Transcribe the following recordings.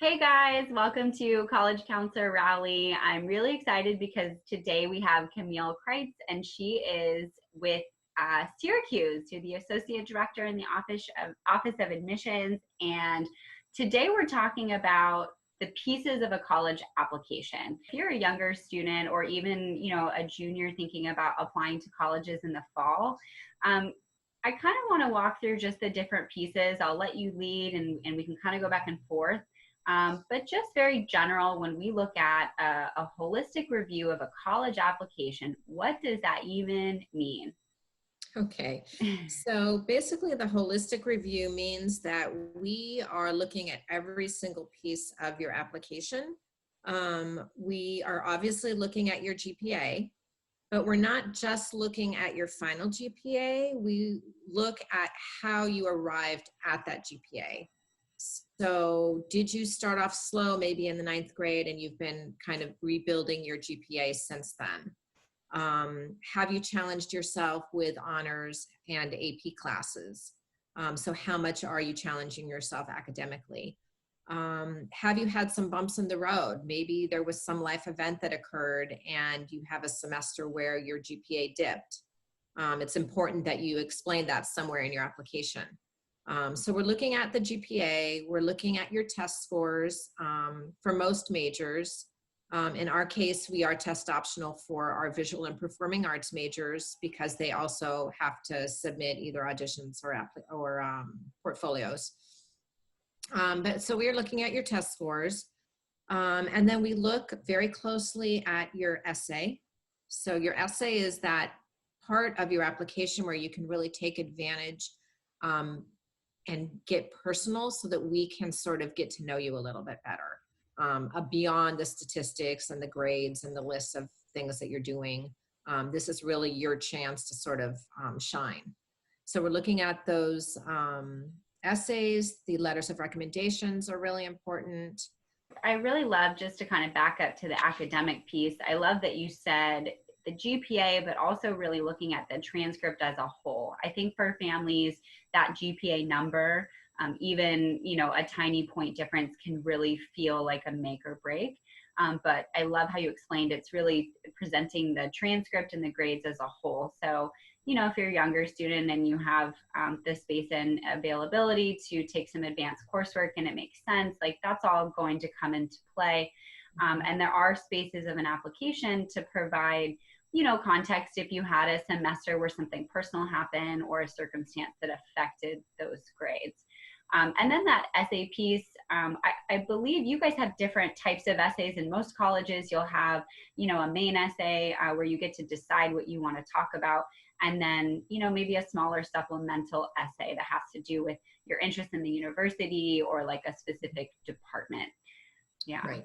Hey guys, welcome to College Counselor Rally. I'm really excited because today we have Camille Kreitz, and she is with Syracuse, who's the Associate Director in the Office of Admissions. And today we're talking about the pieces of a college application. If you're a younger student or even a junior thinking about applying to colleges in the fall, I kind of want to walk through just the different pieces. I'll let you lead and we can kind of go back and forth. But just very general, when we look at a holistic review of a college application, what does that even mean? Okay, so basically the holistic review means that we are looking at every single piece of your application. We are obviously looking at your GPA, but we're not just looking at your final GPA. We look at how you arrived at that GPA. So did you start off slow maybe in the ninth grade and you've been kind of rebuilding your GPA since then? Have you challenged yourself with honors and AP classes? So how much are you challenging yourself academically? Have you had some bumps in the road? Maybe there was some life event that occurred and you have a semester where your GPA dipped. It's important that you explain that somewhere in your application. So we're looking at the GPA, we're looking at your test scores for most majors. In our case, we are test optional for our visual and performing arts majors because they also have to submit either auditions or portfolios. So we are looking at your test scores. And then we look very closely at your essay. So your essay is that part of your application where you can really take advantage and get personal so that we can sort of get to know you a little bit better beyond the statistics and the grades and the lists of things that you're doing. This is really your chance to sort of shine. So we're looking at those essays. The letters of recommendations are really important. I really love, just to kind of back up to the academic piece, I love that you said the GPA, but also really looking at the transcript as a whole. I think for families, that GPA number, even a tiny point difference can really feel like a make or break. But I love how you explained it's really presenting the transcript and the grades as a whole. So, if you're a younger student and you have the space and availability to take some advanced coursework and it makes sense, like that's all going to come into play. And there are spaces of an application to provide context if you had a semester where something personal happened or a circumstance that affected those grades. And then that essay piece, I believe you guys have different types of essays. In most colleges, you'll have, a main essay where you get to decide what you want to talk about. And then, maybe a smaller supplemental essay that has to do with your interest in the university or like a specific department. Yeah.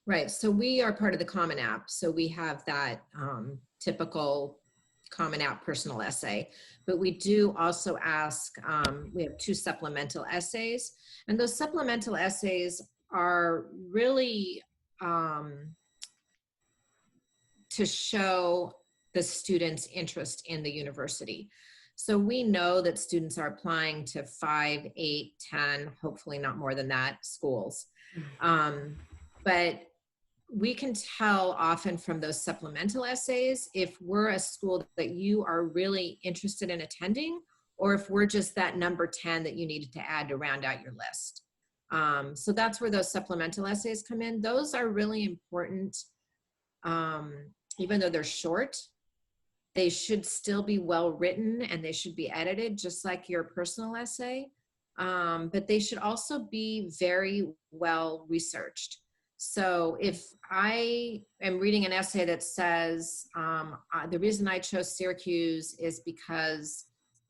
Right. So we are part of the Common App. So we have that typical Common App personal essay, but we do also ask, we have 2 supplemental essays, and those supplemental essays are really to show the student's interest in the university. So we know that students are applying to 5, 8, 10, hopefully not more than that, schools. But we can tell often from those supplemental essays if we're a school that you are really interested in attending, or if we're just that number 10 that you needed to add to round out your list. So that's where those supplemental essays come in. Those are really important. Even though they're short, they should still be well written and they should be edited just like your personal essay. But they should also be very well researched. So if I am reading an essay that says, the reason I chose Syracuse is because,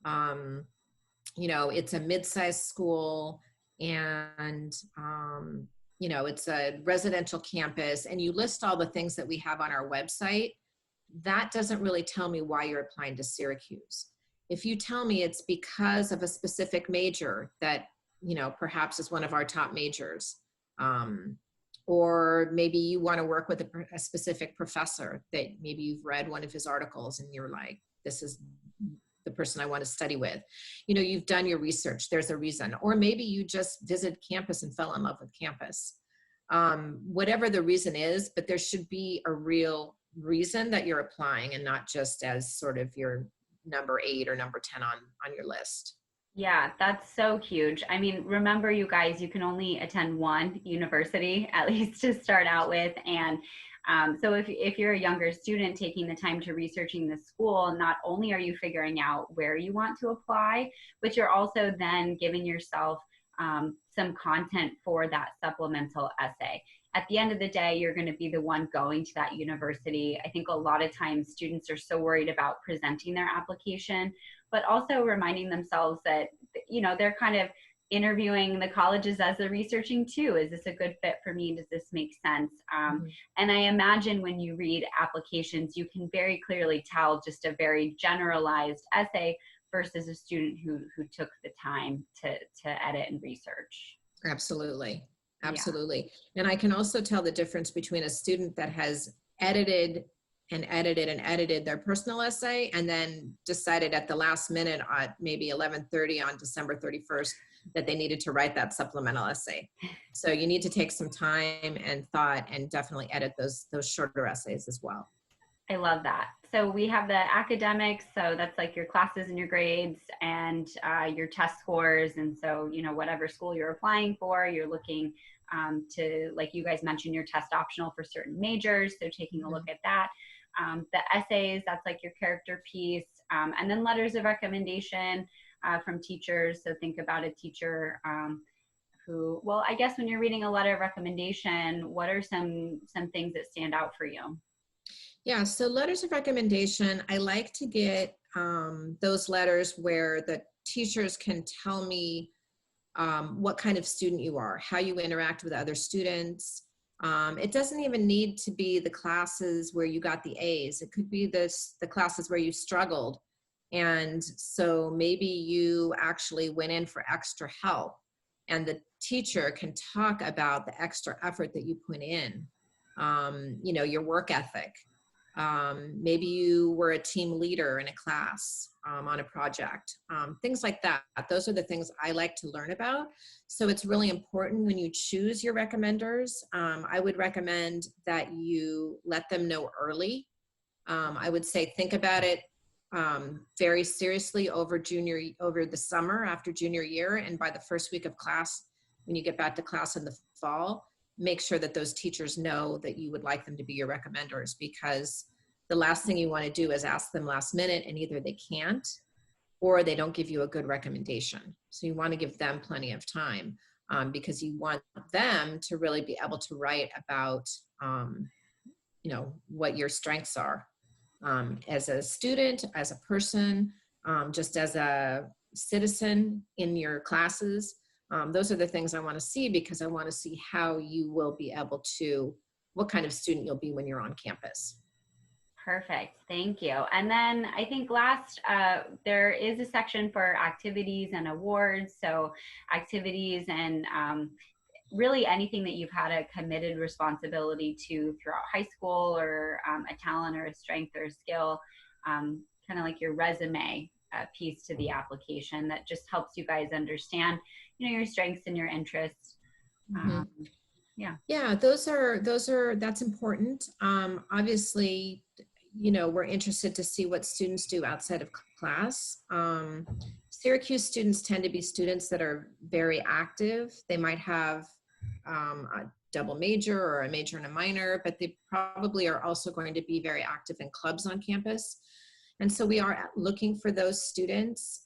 it's a mid-sized school and, it's a residential campus, and you list all the things that we have on our website, that doesn't really tell me why you're applying to Syracuse. If you tell me it's because of a specific major that, perhaps is one of our top majors, or maybe you want to work with a specific professor that maybe you've read one of his articles and you're like, this is the person I want to study with. You've done your research, there's a reason. Or maybe you just visited campus and fell in love with campus. whatever the reason is, but there should be a real reason that you're applying and not just as sort of your number 8 or number 10 on your list. Yeah, that's so huge. I mean, remember, you guys, you can only attend one university, at least to start out with. And so if you're a younger student taking the time to researching the school, not only are you figuring out where you want to apply, but you're also then giving yourself some content for that supplemental essay. At the end of the day, you're going to be the one going to that university. I think a lot of times students are so worried about presenting their application, but also reminding themselves that, you know, they're kind of interviewing the colleges as they're researching too. Is this a good fit for me? Does this make sense? And I imagine when you read applications, you can very clearly tell just a very generalized essay versus a student who took the time to edit and research. Absolutely. Yeah. And I can also tell the difference between a student that has edited and edited and edited their personal essay and then decided at the last minute at maybe 11:30 on December 31st that they needed to write that supplemental essay. So you need to take some time and thought and definitely edit those shorter essays as well. I love that. So we have the academics, so that's like your classes and your grades and your test scores. And so, you know, whatever school you're applying for, you're looking to, like you guys mentioned, your test optional for certain majors. So taking a look at that. The essays, that's like your character piece. And then letters of recommendation from teachers. So think about a teacher who, well, I guess when you're reading a letter of recommendation, what are some things that stand out for you? Yeah, so letters of recommendation, I like to get those letters where the teachers can tell me what kind of student you are, how you interact with other students. It doesn't even need to be the classes where you got the A's. It could be the classes where you struggled. And so maybe you actually went in for extra help and the teacher can talk about the extra effort that you put in, you know, your work ethic. Maybe you were a team leader in a class on a project, things like that. Those are the things I like to learn about. So it's really important when you choose your recommenders. I would recommend that you let them know early. I would say think about it very seriously over the summer after junior year, and by the first week of class, when you get back to class in the fall, make sure that those teachers know that you would like them to be your recommenders, because the last thing you want to do is ask them last minute and either they can't or they don't give you a good recommendation. So you want to give them plenty of time because you want them to really be able to write about, you know, what your strengths are as a student, as a person, just as a citizen in your classes. Those are the things I want to see because I want to see how you will be able to, what kind of student you'll be when you're on campus. Perfect. Thank you. And then I think last, there is a section for activities and awards. So activities and really anything that you've had a committed responsibility to throughout high school, or a talent or a strength or a skill, kind of like your resume piece to the application that just helps you guys understand, you know, your strengths and your interests. Yeah, that's important. Obviously, you know, we're interested to see what students do outside of class. Syracuse students tend to be students that are very active. They might have a double major or a major and a minor, but they probably are also going to be very active in clubs on campus. And so we are looking for those students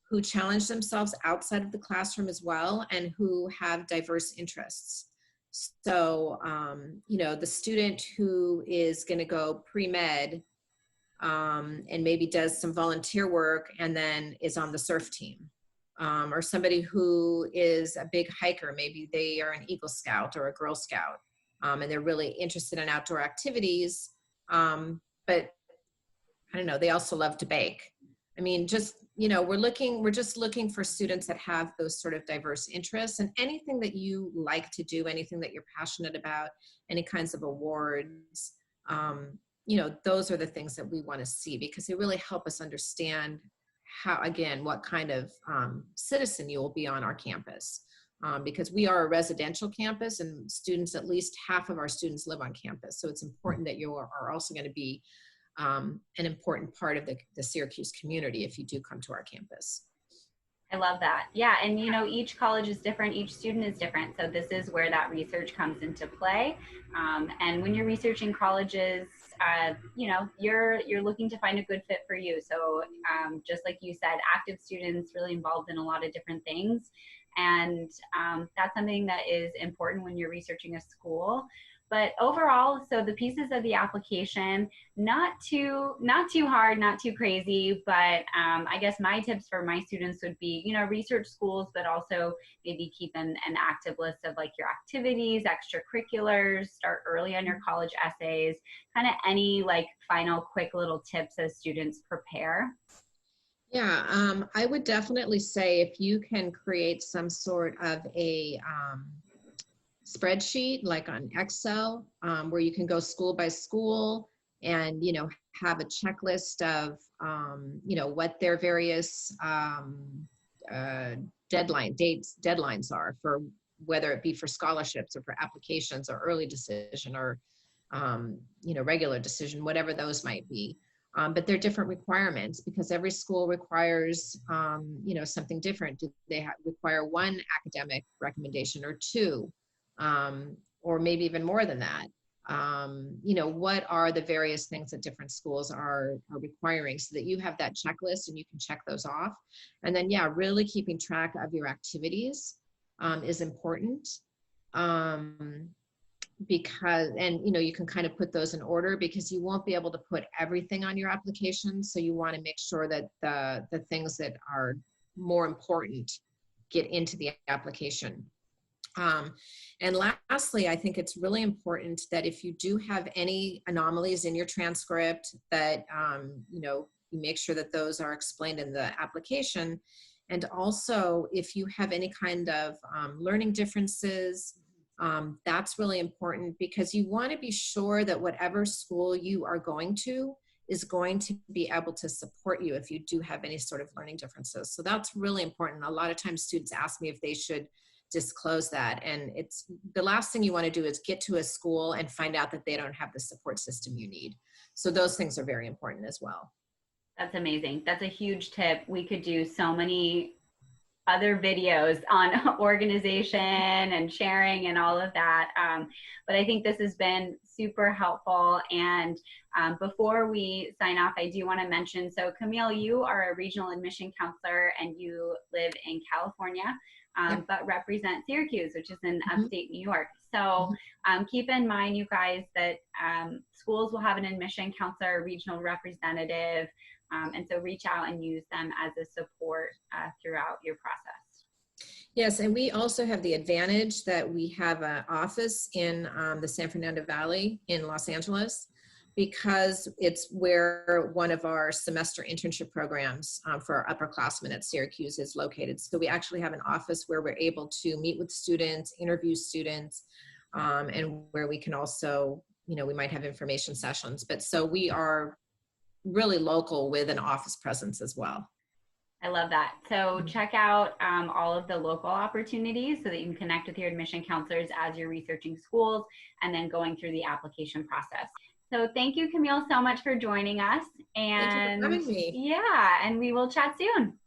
who challenge themselves outside of the classroom as well and who have diverse interests. So, you know, the student who is going to go pre-med and maybe does some volunteer work and then is on the surf team, or somebody who is a big hiker, maybe they are an Eagle Scout or a Girl Scout, and they're really interested in outdoor activities, but I don't know, they also love to bake. I mean, just, you know, we're just looking for students that have those sort of diverse interests, and anything that you like to do, anything that you're passionate about, any kinds of awards, you know, those are the things that we want to see because they really help us understand how, again, what kind of citizen you will be on our campus. because we are a residential campus and students, at least half of our students live on campus. So it's important that you are also going to be an important part of the Syracuse community if you do come to our campus. I love that. Yeah. And you know, each college is different, each student is different. So this is where that research comes into play. And when you're researching colleges, you know, you're looking to find a good fit for you. So just like you said, active students really involved in a lot of different things. And that's something that is important when you're researching a school. But overall, so the pieces of the application, not too hard, not too crazy, but I guess my tips for my students would be, you know, research schools, but also maybe keep an active list of like your activities, extracurriculars, start early on your college essays, kind of any like final quick little tips as students prepare. Yeah, I would definitely say if you can create some sort of a spreadsheet like on Excel, where you can go school by school and, you know, have a checklist of, you know, what their various deadlines are for, whether it be for scholarships or for applications or early decision or, you know, regular decision, whatever those might be. But they're different requirements because every school requires, you know, something different. Do they require one academic recommendation or two? Or maybe even more than that. You know, what are the various things that different schools are requiring so that you have that checklist and you can check those off. And then, yeah, really keeping track of your activities is important. Because, and you know, you can kind of put those in order because you won't be able to put everything on your application. So you want to make sure that the things that are more important get into the application. And lastly, I think it's really important that if you do have any anomalies in your transcript, that you know, you make sure that those are explained in the application. And also, if you have any kind of learning differences, that's really important because you want to be sure that whatever school you are going to is going to be able to support you if you do have any sort of learning differences. So that's really important. A lot of times students ask me if they should disclose that. And it's the last thing you want to do is get to a school and find out that they don't have the support system you need. So those things are very important as well. That's amazing. That's a huge tip. We could do so many other videos on organization and sharing and all of that. But I think this has been super helpful. And before we sign off, I do want to mention, so Camille, you are a regional admission counselor and you live in California, Yep. but represent Syracuse, which is in upstate New York. So keep in mind, you guys, that schools will have an admission counselor, a regional representative, and so reach out and use them as a support throughout your process. Yes, and we also have the advantage that we have an office in the San Fernando Valley in Los Angeles because it's where one of our semester internship programs for our upperclassmen at Syracuse is located. So we actually have an office where we're able to meet with students, interview students, and where we can also, you know, we might have information sessions. But so we are really local with an office presence as well. I love that. So check out all of the local opportunities so that you can connect with your admission counselors as you're researching schools and then going through the application process. So thank you, Camille, so much for joining us. And thank you for having me. Yeah, and we will chat soon.